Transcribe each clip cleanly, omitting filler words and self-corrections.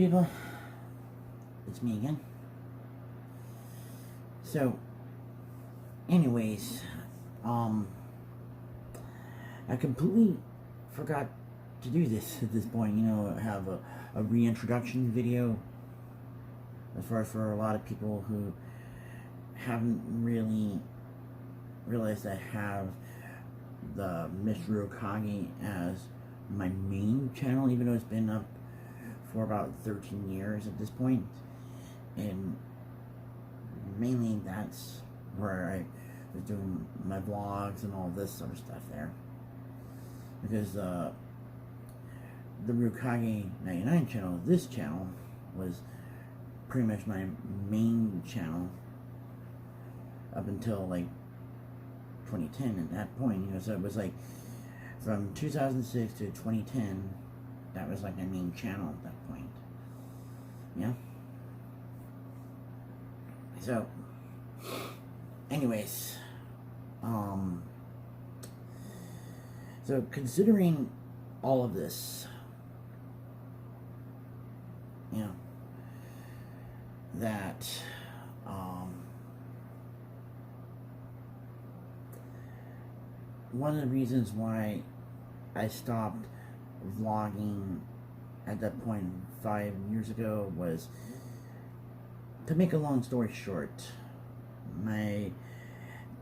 people, it's me again. So, anyways, I completely forgot to do this at this point. Have a reintroduction video, as far as for a lot of people who haven't really realized I have the Mr. Okage as my main channel, even though it's been up for about 13 years at this point. And mainly that's where I was doing my vlogs and all this sort of stuff there. Because the Ryukage 99 channel, this channel, was pretty much my main channel up until like 2010 at that point. So it was like from 2006 to 2010, that was like my main channel at that point. Yeah. So, anyways, so considering all of this, that, one of the reasons why I stopped vlogging at that point 5 years ago was, to make a long story short, my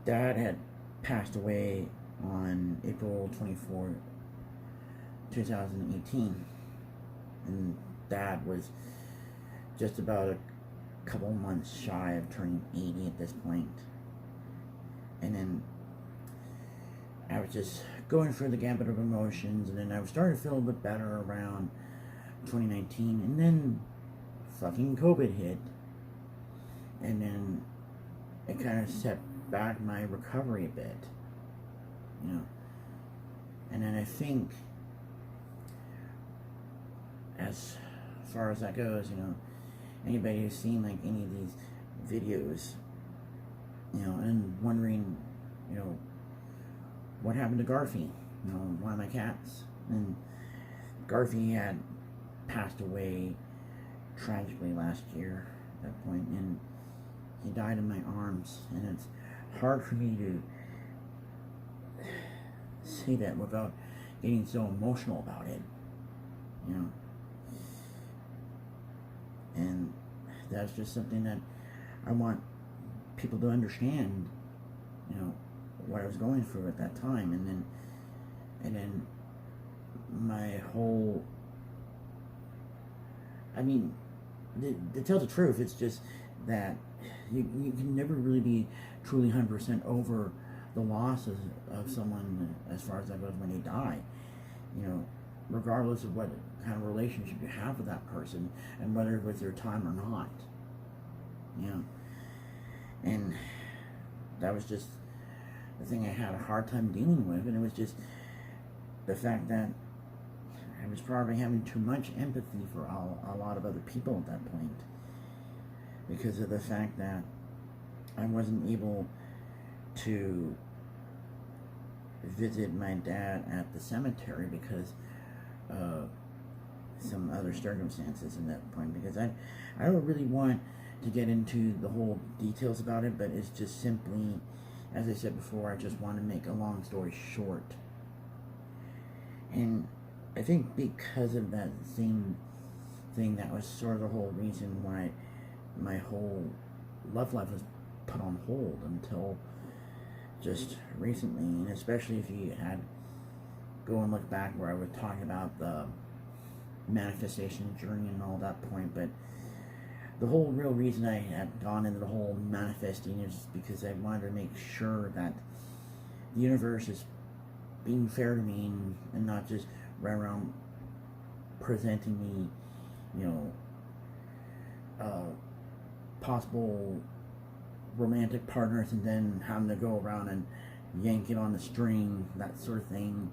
dad had passed away on April 24, 2018, and Dad was just about a couple months shy of turning 80 at this point. And then I was just going through the gambit of emotions, and then I was starting to feel a bit better around 2019, and then fucking COVID hit, and then it kind of set back my recovery a bit, and then I think, as far as that goes, anybody who's seen like any of these videos, and wondering, what happened to Garfy, one of my cats. And Garfy had passed away tragically last year at that point, and he died in my arms, and it's hard for me to say that without getting so emotional about it, and that's just something that I want people to understand, what I was going through at that time. And then my whole, to tell the truth, it's just that you can never really be truly 100% over the loss of someone, as far as that goes, when they die, regardless of what kind of relationship you have with that person, and whether it was their time or not, and that was just the thing I had a hard time dealing with. And it was just the fact that I was probably having too much empathy for a lot of other people at that point, because of the fact that I wasn't able to visit my dad at the cemetery because of some other circumstances in that point. Because I don't really want to get into the whole details about it, but it's just simply, as I said before, I just want to make a long story short. And I think because of that same thing, that was sort of the whole reason why my whole love life was put on hold until just recently. And especially if you had go and look back where I was talking about the manifestation journey and all that point. But the whole real reason I had gone into the whole manifesting is because I wanted to make sure that the universe is being fair to me, and not just right around presenting me, possible romantic partners, and then having to go around and yank it on the string, that sort of thing.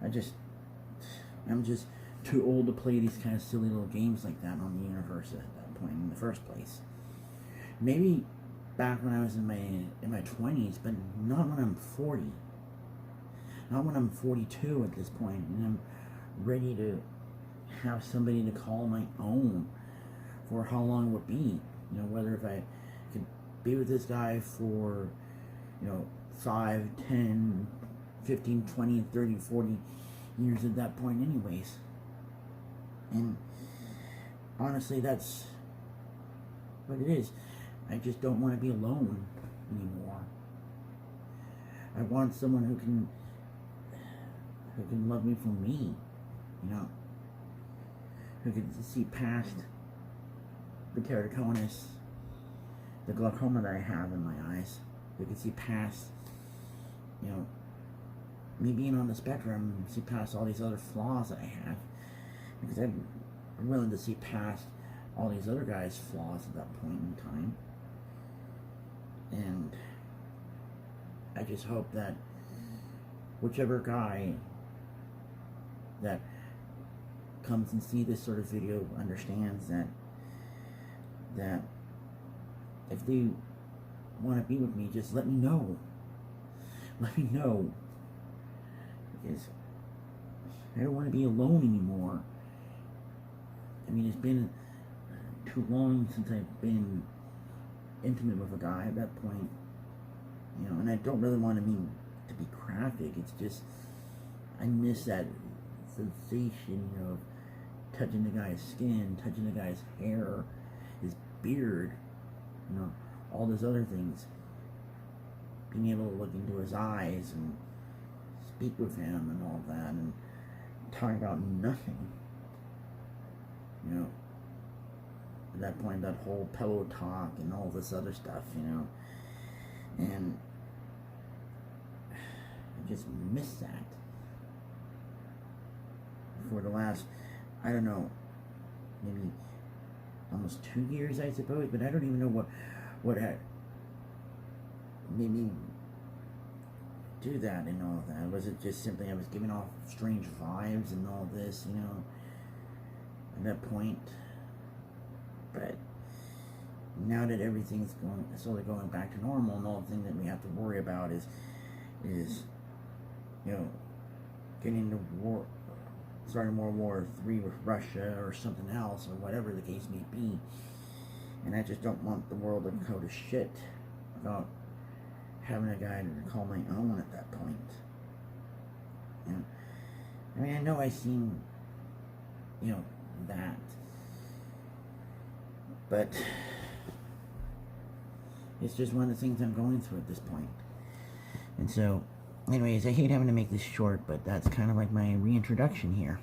I'm just too old to play these kind of silly little games like that on the universe at that point in the first place. Maybe back when I was in my 20s, but not when I'm 40. Not when I'm 42 at this point, and I'm ready to have somebody to call my own for how long it would be. You know, whether if I could be with this guy for, 5, 10, 15, 20, 30, 40 years at that point anyways. And honestly, that's what it is. I just don't want to be alone anymore. I want someone who can love me for me, who can see past the keratoconus, the glaucoma that I have in my eyes, who can see past, me being on the spectrum, see past all these other flaws that I have, because I'm willing to see past all these other guys' flaws at that point in time. And I just hope that whichever guy that comes and see this sort of video understands that if they want to be with me, just let me know. Let me know. Because I don't want to be alone anymore. I mean, it's been too long since I've been intimate with a guy at that point. And I don't really want to be graphic. It's just, I miss that sensation, of touching the guy's skin, touching the guy's hair, his beard, all those other things. Being able to look into his eyes and speak with him and all that, and talk about nothing. At that point, that whole pillow talk and all this other stuff, and I just miss that. For the last, I don't know, maybe almost 2 years, I suppose, but I don't even know what had made me do that and all that. Was it just simply I was giving off strange vibes and all this, at that point? But now that everything's slowly going back to normal, and all the thing that we have to worry about is getting into war, starting World War III with Russia or something else, or whatever the case may be. And I just don't want the world to go to shit without having a guy to call my own at that point. I mean, I know I seem, that, but it's just one of the things I'm going through at this point. And so, anyways, I hate having to make this short, but that's kind of like my reintroduction here.